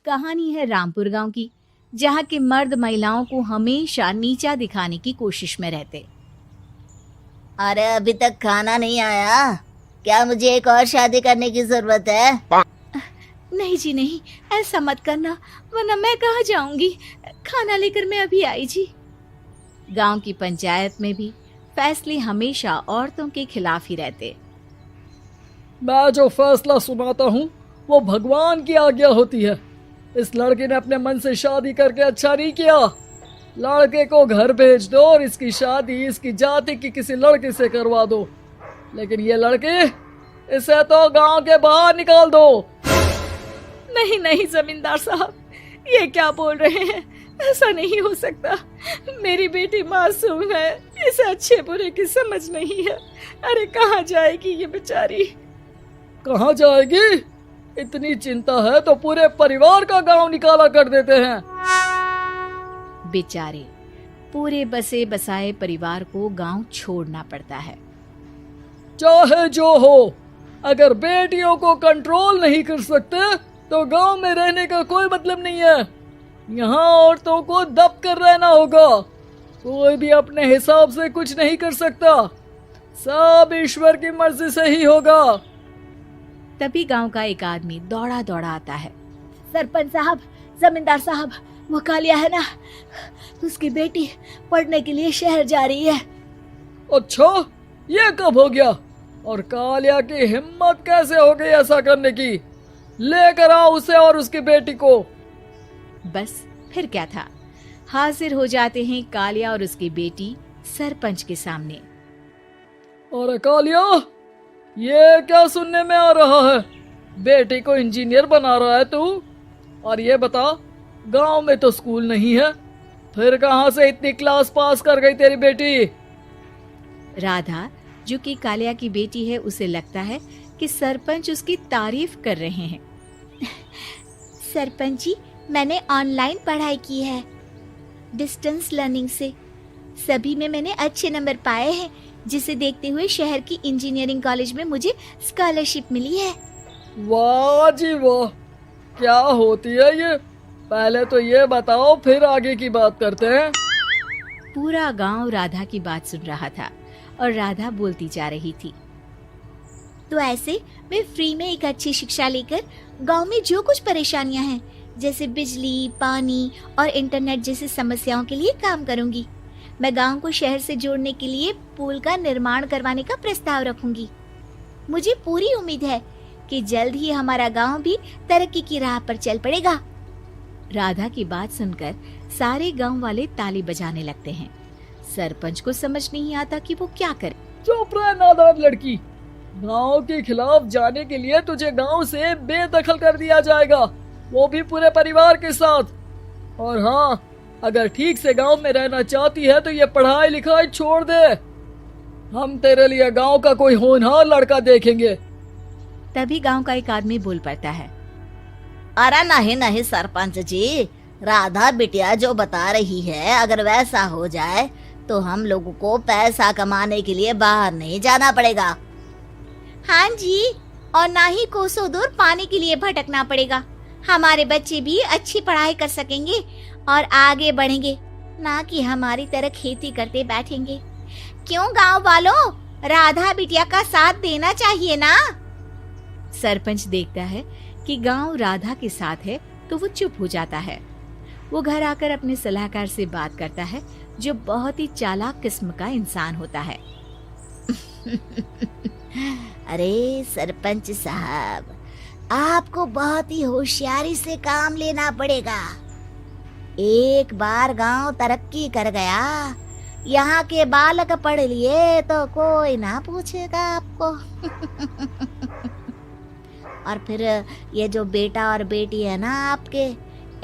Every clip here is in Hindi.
कहानी है रामपुर गांव की, जहां के मर्द महिलाओं को हमेशा नीचा दिखाने की कोशिश में रहते। अरे अभी तक खाना नहीं आया, क्या मुझे एक और शादी करने की जरूरत है? नहीं जी नहीं, ऐसा मत करना, वरना मैं कहाँ जाऊंगी। खाना लेकर मैं अभी आई जी। गांव की पंचायत में भी फैसले हमेशा औरतों के खिलाफ ही रहते। मैं जो फैसला सुनाता हूँ वो भगवान की आज्ञा होती है। इस लड़के ने अपने मन से शादी करके अच्छा नहीं किया। लड़के को घर भेज दो और इसकी शादी इसकी जाति की किसी लड़के से करवा दो, लेकिन ये लड़के, इसे तो गांव के बाहर निकाल दो। नहीं नहीं जमींदार साहब, ये क्या बोल रहे हैं? ऐसा नहीं हो सकता। मेरी बेटी मासूम है, इसे अच्छे बुरे की समझ नहीं है। अरे कहाँ जाएगी ये बेचारी? कहाँ जाएगी? इतनी चिंता है तो पूरे परिवार का गांव निकाला कर देते हैं। बेचारे पूरे बसे बसाए परिवार को गांव छोड़ना पड़ता है। चाहे जो हो, अगर बेटियों को कंट्रोल नहीं कर सकते तो गांव में रहने का कोई मतलब नहीं है। यहाँ औरतों को दब कर रहना होगा। कोई भी अपने हिसाब से कुछ नहीं कर सकता, सब ईश्वर की मर्जी से ही होगा। तभी गांव का एक आदमी दौड़ा दौड़ा आता है। सरपंच साहब, जमींदार साहब, वो कालिया है ना, उसकी बेटी पढ़ने के लिए शहर जा रही है। अच्छा, ये कब हो गया? और कालिया की हिम्मत कैसे हो गई ऐसा करने की? लेकर आओ उसे और उसकी बेटी को। बस फिर क्या था, हाजिर हो जाते हैं कालिया और उसकी बेटी सरपंच के सामने। और कालिया, ये क्या सुनने में आ रहा है? बेटी को इंजीनियर बना रहा है तू? और ये बता, गांव में तो स्कूल नहीं है, फिर कहां से इतनी क्लास पास कर गई तेरी बेटी? राधा, जो कि कालिया की बेटी है, उसे लगता है कि सरपंच उसकी तारीफ कर रहे हैं। सरपंच जी, मैंने ऑनलाइन पढ़ाई की है, डिस्टेंस लर्निंग से। सभी में मैंने अच्छे नंबर पाए हैं, जिसे देखते हुए शहर की इंजीनियरिंग कॉलेज में मुझे स्कॉलरशिप मिली है। वाह जी वाह, क्या होती है ये? पहले तो ये बताओ, फिर आगे की बात करते हैं। पूरा गांव राधा की बात सुन रहा था और राधा बोलती जा रही थी। तो ऐसे मैं फ्री में एक अच्छी शिक्षा लेकर गांव में जो कुछ परेशानियां हैं, जैसे बिजली, पानी और इंटरनेट जैसी समस्याओं के लिए काम करूंगी। मैं गांव को शहर से जोड़ने के लिए पुल का निर्माण करवाने का प्रस्ताव रखूंगी। मुझे पूरी उम्मीद है कि जल्द ही हमारा गांव भी तरक्की की राह पर चल पड़ेगा। राधा की बात सुनकर सारे गांव वाले ताली बजाने लगते हैं। सरपंच को समझ नहीं आता कि वो क्या करे। चुप रह नादान लड़की, गांव के खिलाफ जाने के लिए तुझे गांव से बेदखल कर दिया जाएगा, वो भी पूरे परिवार के साथ। और हाँ, अगर ठीक से गांव में रहना चाहती है तो ये पढ़ाई लिखाई छोड़ दे। हम तेरे लिए गांव का कोई होनहार लड़का देखेंगे। तभी गांव का एक आदमी बोल पड़ता है। अरे नहीं नहीं सरपंच जी, राधा बिटिया जो बता रही है, अगर वैसा हो जाए तो हम लोगों को पैसा कमाने के लिए बाहर नहीं जाना पड़ेगा। हाँ जी, और ना ही कोसों दूर पानी के लिए भटकना पड़ेगा। हमारे बच्चे भी अच्छी पढ़ाई कर सकेंगे और आगे बढ़ेंगे, ना कि हमारी तरह खेती करते बैठेंगे। क्यों गांव वालों, राधा बिटिया का साथ देना चाहिए ना। सरपंच देखता है कि गांव राधा के साथ है तो वो चुप हो जाता है। वो घर आकर अपने सलाहकार से बात करता है, जो बहुत ही चालाक किस्म का इंसान होता है। अरे सरपंच साहब, आपको बहुत ही होशियारी से काम लेना पड़ेगा। एक बार गांव तरक्की कर गया, यहाँ के बालक पढ़ लिए तो कोई ना पूछेगा आपको। और फिर ये जो बेटा और बेटी है ना आपके,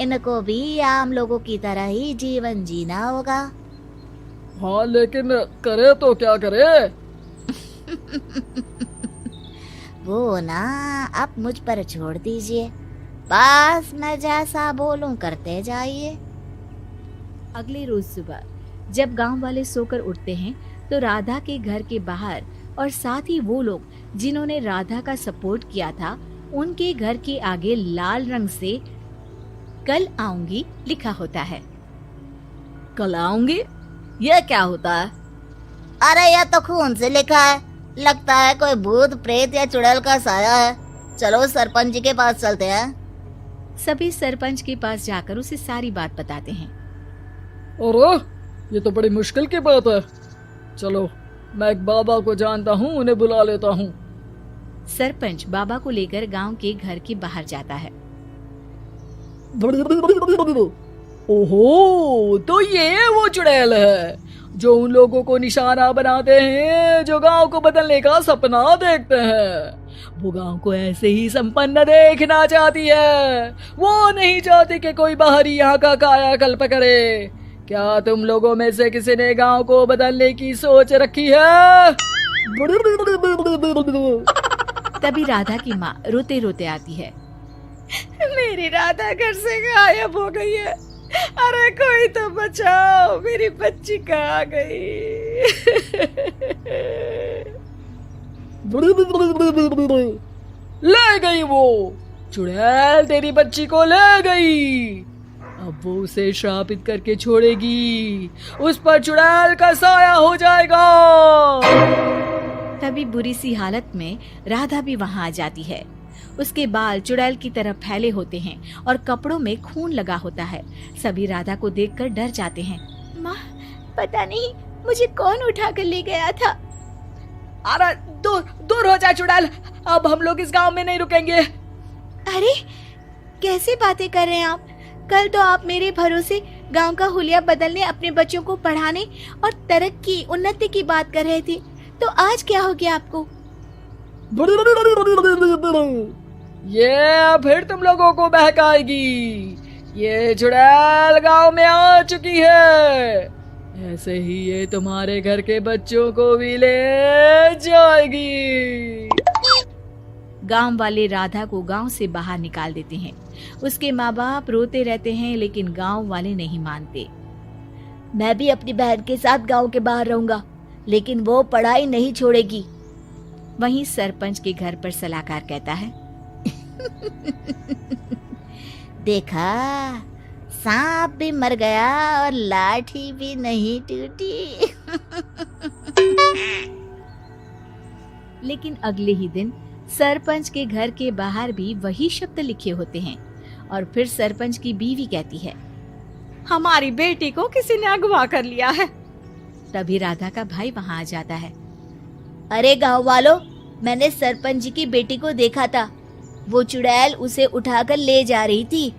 इनको भी आम लोगों की तरह ही जीवन जीना होगा। हाँ, लेकिन करे तो क्या करे? वो ना आप मुझ पर छोड़ दीजिए, बस मैं जैसा बोलूं करते जाइए। अगले रोज सुबह जब गांव वाले सोकर उठते हैं तो राधा के घर के बाहर और साथ ही वो लोग जिन्होंने राधा का सपोर्ट किया था, उनके घर के आगे लाल रंग से कल आऊंगी लिखा होता है। कल आऊंगी, यह क्या होता है? अरे यह तो खून से लिखा है, लगता है कोई भूत प्रेत या चुड़ैल का साया है। चलो सरपंच जी के पास चलते हैं। सभी सरपंच के पास जाकर उसे सारी बात बताते हैं। अरे ये तो बड़ी मुश्किल की बात है। चलो मैं एक बाबा को जानता हूँ, उन्हें बुला लेता हूँ। सरपंच बाबा को लेकर गांव के घर के बाहर जाता है। ओहो, तो ये वो चुड़ैल है जो उन लोगों को निशाना बनाते हैं जो गांव को बदलने का सपना देखते हैं। वो गांव को ऐसे ही संपन्न देखना चाहती है, वो नहीं चाहती कि कोई बाहरी यहाँ का कायाकल्प करे। क्या तुम लोगों में से किसी ने गांव को बदलने की सोच रखी है? तभी राधा की माँ रोते रोते आती है। मेरी राधा घर से गायब हो गई है। अरे कोई तो बचाओ, मेरी बच्ची कहाँ गई? ले गई वो चुड़ैल, तेरी बच्ची को ले गई। अब वो उसे श्रापित करके छोड़ेगी, उस पर चुड़ैल का साया हो जाएगा। तभी बुरी सी हालत में राधा भी वहां आ जाती है। उसके बाल चुड़ैल की तरह फैले होते हैं और कपड़ों में खून लगा होता है। सभी राधा को देखकर डर जाते हैं। माँ, पता नहीं मुझे कौन उठा कर ले गया था। अरे दूर दूर हो जा चुड़ैल, अब हम लोग इस गांव में नहीं रुकेंगे। अरे कैसे बातें कर रहे हैं आप? कल तो आप मेरे भरोसे गांव का हुलिया बदलने, अपने बच्चों को पढ़ाने और तरक्की उन्नति की बात कर रहे थे, तो आज क्या हो गया आपको? ये फिर तुम लोगों को बहकाएगी। ये चुड़ैल गांव में आ चुकी है, ऐसे ही ये तुम्हारे घर के बच्चों को भी ले जाएगी। गांव वाले राधा को गांव से बाहर निकाल देते हैं। उसके माँ बाप रोते रहते हैं, लेकिन गांव वाले नहीं मानते। मैं भी अपनी बहन के साथ गांव के बाहर रहूंगा, लेकिन वो पढ़ाई नहीं छोड़ेगी। वहीं सरपंच के घर पर सलाहकार कहता है। देखा, सांप भी मर गया और लाठी भी नहीं टूटी। लेकिन अगले ही दिन सरपंच के घर के बाहर भी वही शब्द लिखे होते हैं। और फिर सरपंच की बीवी कहती है, हमारी बेटी को किसी ने अगवा कर लिया है। तभी राधा का भाई वहां आ जाता है। अरे गांव वालों, मैंने सरपंच जी की बेटी को देखा था। वो चुड़ैल उसे उठाकर ले जा रही थी।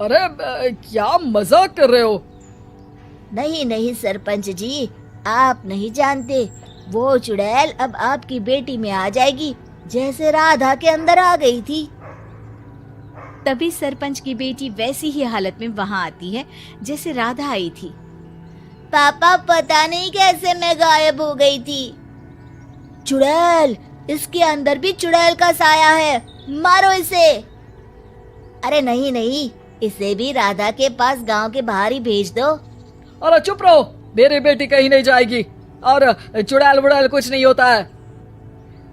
अरे क्या मजाक कर रहे हो? नहीं नहीं सरपंच जी, आप नहीं जानते। वो चुड़ैल अब आपकी बेटी में आ जाएगी, जैसे राधा के अंदर आ गई थी। तभी सरपंच की बेटी वैसी ही हालत में वहां आती है जैसे राधा आई थी। पापा, पता नहीं कैसे मैं गायब हो गई थी। चुड़ैल, इसके अंदर भी चुड़ैल का साया है, मारो इसे। अरे नहीं नहीं, इसे भी राधा के पास गांव के बाहर ही भेज दो। अरे चुप रहो, मेरी बेटी कहीं नहीं जाएगी और चुड़ैल वुड़ैल कुछ नहीं होता है।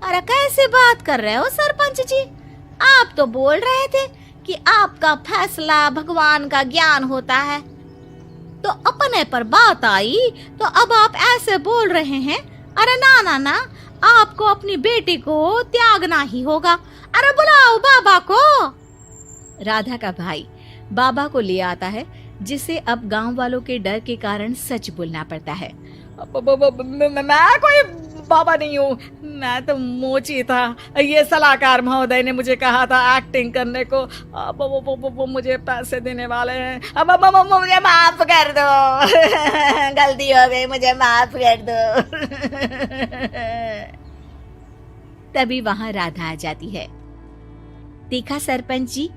अरे कैसे बात कर रहे हो सरपंच जी? आप तो बोल रहे थे कि आपका फैसला भगवान का ज्ञान होता है, तो अपने पर बात आई तो अब आप ऐसे बोल रहे हैं। अरे ना ना ना, आपको अपनी बेटी को त्यागना ही होगा। अरे बुलाओ बाबा को। राधा का भाई बाबा को ले आता है, जिसे अब गांव वालों के डर के कारण सच बोलना पड़ता है। मैं कोई बाबा नहीं हूँ, मैं तो मोची था। ये सलाहकार महोदय ने मुझे कहा था एक्टिंग करने को। वो मुझे पैसे देने वाले हैं। अब मुझे माफ कर दो। गलती हो गई, मुझे माफ कर दो। तभी वहां राधा आ जाती है। देखा सरपंच जी,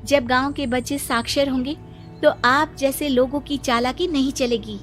जब गांव के बच्चे साक्षर होंगे तो आप जैसे लोगों की चालाकी नहीं चलेगी।